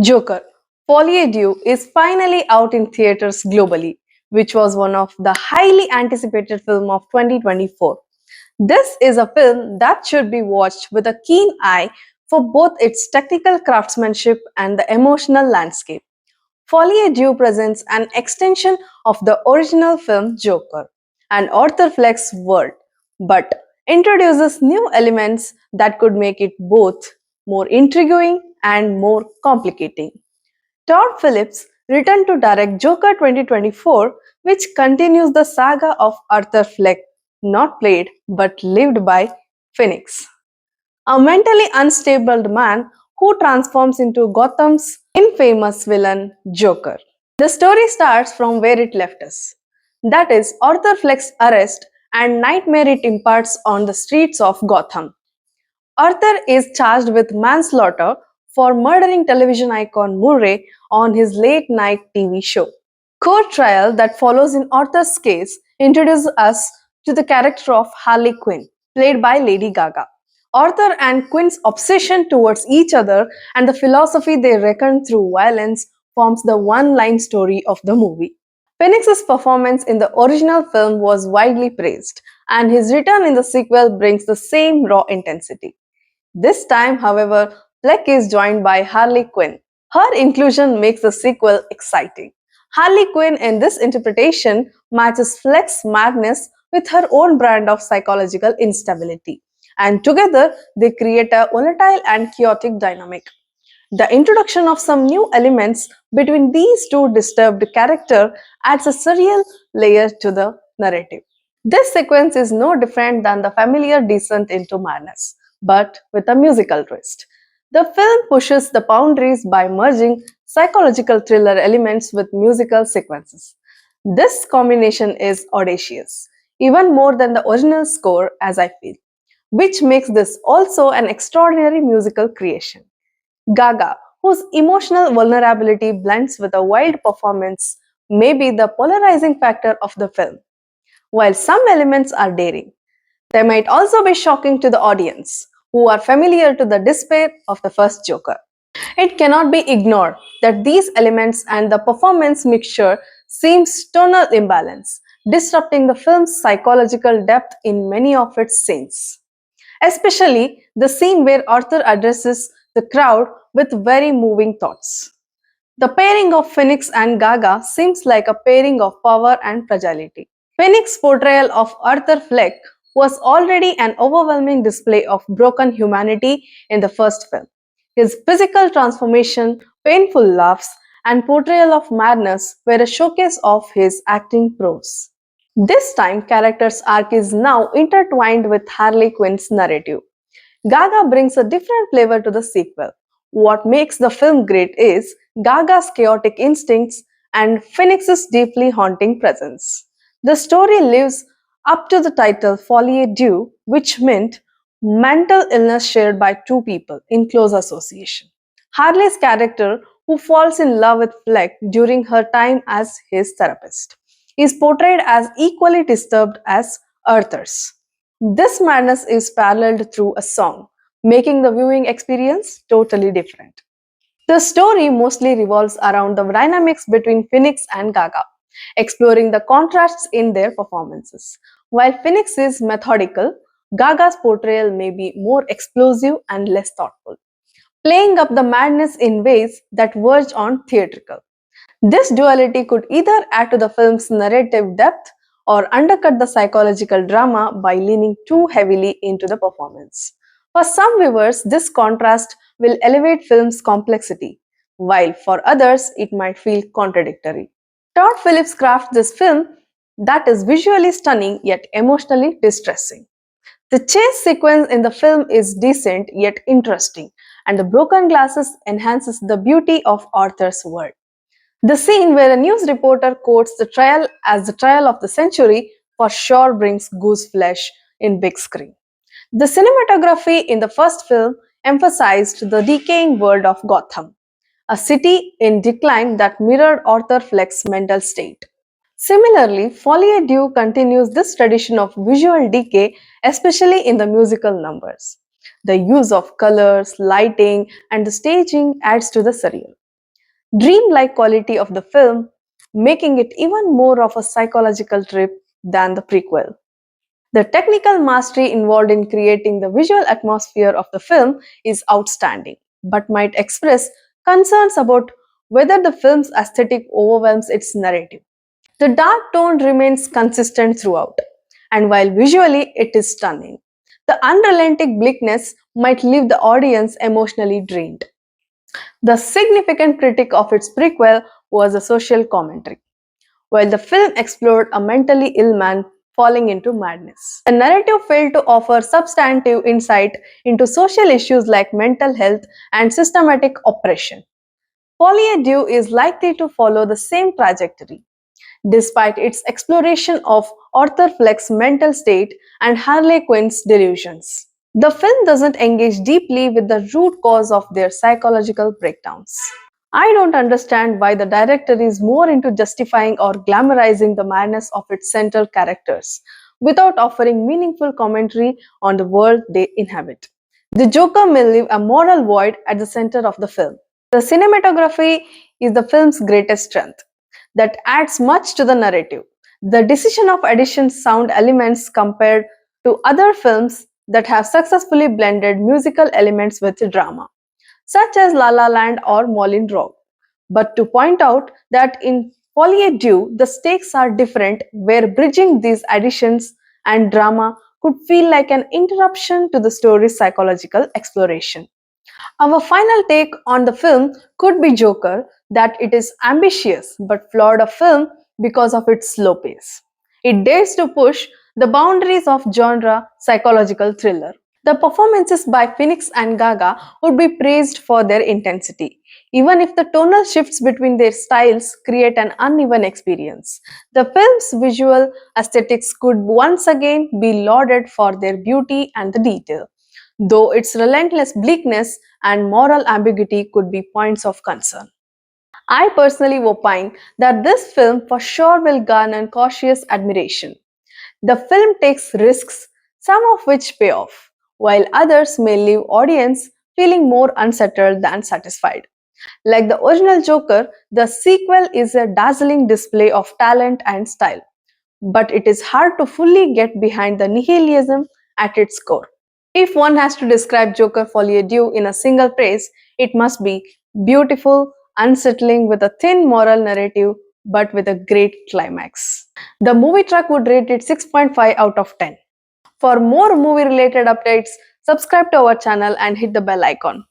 Joker, folie deux is finally out in theaters globally, which was one of the highly anticipated film of 2024. This is a film that should be watched with a keen eye for both its technical craftsmanship and the emotional landscape. Folie deux presents an extension of the original film Joker and Arthur Fleck's world, but introduces new elements that could make it both more intriguing and more complicating. Todd Phillips returned to direct Joker 2024, which continues the saga of Arthur Fleck, not played but lived by Phoenix, a mentally unstable man who transforms into Gotham's infamous villain Joker. The story starts from where it left us. That is, Arthur Fleck's arrest and nightmare it imparts on the streets of Gotham. Arthur is charged with manslaughter for murdering television icon Murray on his late night TV show. Court trial that follows in Arthur's case introduces us to the character of Harley Quinn, played by Lady Gaga. Arthur and Quinn's obsession towards each other and the philosophy they reckon through violence forms the one-line story of the movie. Phoenix's performance in the original film was widely praised, and his return in the sequel brings the same raw intensity. This time, however, Fleck is joined by Harley Quinn. Her inclusion makes the sequel exciting. Harley Quinn in this interpretation matches Fleck's madness with her own brand of psychological instability, and together they create a volatile and chaotic dynamic. The introduction of some new elements between these two disturbed characters adds a surreal layer to the narrative. This sequence is no different than the familiar descent into madness, but with a musical twist. The film pushes the boundaries by merging psychological thriller elements with musical sequences. This combination is audacious, even more than the original score, as I feel, which makes this also an extraordinary musical creation. Gaga, whose emotional vulnerability blends with a wild performance, may be the polarizing factor of the film. While some elements are daring, they might also be shocking to the audience, who are familiar to the despair of the first Joker. It cannot be ignored that these elements and the performance mixture seems tonal imbalance, disrupting the film's psychological depth in many of its scenes. Especially the scene where Arthur addresses the crowd with very moving thoughts. The pairing of Phoenix and Gaga seems like a pairing of power and fragility. Phoenix's portrayal of Arthur Fleck was already an overwhelming display of broken humanity in the first film. His physical transformation, painful laughs, and portrayal of madness were a showcase of his acting prowess. This time, character's arc is now intertwined with Harley Quinn's narrative. Gaga brings a different flavor to the sequel. What makes the film great is Gaga's chaotic instincts and Phoenix's deeply haunting presence. The story lives up to the title Folie deux, which meant mental illness shared by two people in close association. Harley's character, who falls in love with Fleck during her time as his therapist, is portrayed as equally disturbed as Arthur's. This madness is paralleled through a song, making the viewing experience totally different. The story mostly revolves around the dynamics between Phoenix and Gaga, exploring the contrasts in their performances. While Phoenix is methodical, Gaga's portrayal may be more explosive and less thoughtful, playing up the madness in ways that verge on theatrical. This duality could either add to the film's narrative depth or undercut the psychological drama by leaning too heavily into the performance. For some viewers, this contrast will elevate film's complexity, while for others, it might feel contradictory. Todd Phillips crafts this film that is visually stunning yet emotionally distressing. The chase sequence in the film is decent yet interesting, and the broken glasses enhances the beauty of Arthur's world. The scene where a news reporter quotes the trial as the trial of the century for sure brings goose flesh in big screen. The cinematography in the first film emphasized the decaying world of Gotham, a city in decline that mirrored Arthur Fleck's mental state. Similarly, Folie deux continues this tradition of visual decay, especially in the musical numbers. The use of colors, lighting, and the staging adds to the surreal. dreamlike quality of the film, making it even more of a psychological trip than the prequel. The technical mastery involved in creating the visual atmosphere of the film is outstanding, but might express concerns about whether the film's aesthetic overwhelms its narrative. The dark tone remains consistent throughout, and while visually it is stunning, the unrelenting bleakness might leave the audience emotionally drained. The significant critique of its prequel was a social commentary. While the film explored a mentally ill man falling into madness, the narrative failed to offer substantive insight into social issues like mental health and systematic oppression. Folie deux is likely to follow the same trajectory, despite its exploration of Arthur Fleck's mental state and Harley Quinn's delusions. The film doesn't engage deeply with the root cause of their psychological breakdowns. I don't understand why the director is more into justifying or glamorizing the madness of its central characters without offering meaningful commentary on the world they inhabit. The Joker may leave a moral void at the center of the film. The cinematography is the film's greatest strength that adds much to the narrative. The decision of addition sound elements compared to other films that have successfully blended musical elements with drama, such as La La Land or Moulin Rouge. But to point out that in Folie deux, the stakes are different, where bridging these additions and drama could feel like an interruption to the story's psychological exploration. Our final take on the film could be Joker, that it is ambitious but flawed a film because of its slow pace. It dares to push the boundaries of genre psychological thriller. The performances by Phoenix and Gaga would be praised for their intensity, even if the tonal shifts between their styles create an uneven experience. The film's visual aesthetics could once again be lauded for their beauty and the detail, though its relentless bleakness and moral ambiguity could be points of concern. I personally opine that this film for sure will garner cautious admiration. The film takes risks, some of which pay off, while others may leave audience feeling more unsettled than satisfied. Like the original Joker, the sequel is a dazzling display of talent and style, but it is hard to fully get behind the nihilism at its core. If one has to describe Joker Folie deux in a single phrase, it must be beautiful, unsettling with a thin moral narrative but with a great climax. The movie truck would rate it 6.5 out of 10. For more movie related updates, subscribe to our channel and hit the bell icon.